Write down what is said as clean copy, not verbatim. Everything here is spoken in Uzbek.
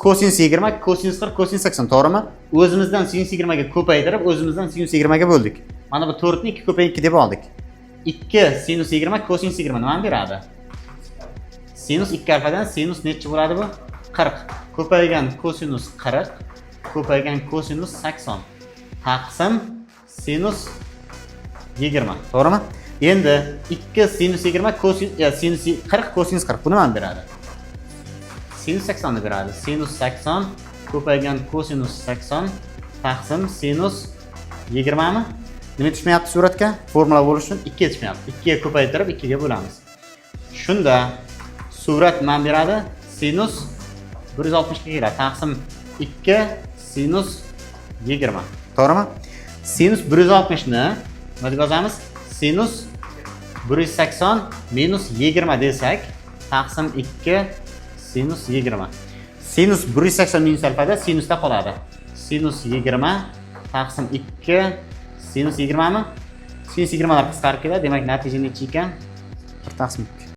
Kosinus 20, kosinus 40, kosinus 80, to'g'rimi? O'zimizdan sinus 20 ga ko'paytirib, o'zimizdan sinus 20 ga bo'ldik. Mana bu 4 ni 2 ko'payib 2 deb oldik. 2 sinus 20, kosinus 20 nimani beradi? Sinus 2 alfadan sinus necha bo'ladi bu? 40. Ko'paygan kosinus 40, ko'paygan kosinus 80 taqsim sinus 20, to'g'rimi? Endi 2 sinus 20 sinus 40 kosinus 40 bu nimani beradi? Sinus 80 ni beradi. Sinus 80 ko'paygan kosinus 80 taqsim sinus 20 mi? Nima tushmayapti suratga? Formula bo'lish uchun 2 tushmayapti. 2 ga ko'paytirib 2 ga bo'lamiz. Shunda surat nima beradi? Sinus 160 ga keladi. Taqsim 2 sinus 20. To'g'rimi? Sinus 160 ni nima deb yozamiz? Sinus 180 minus 20 desak, taqsim 2 sinus 20. Sinus 180 minus alfada sinusda qoladi. Sinus 20 taqsim 2 sinus 20 mi? Sinus 20 lar qisqarib keladi. Demak, natija necha ekan? 1 taqsim 2.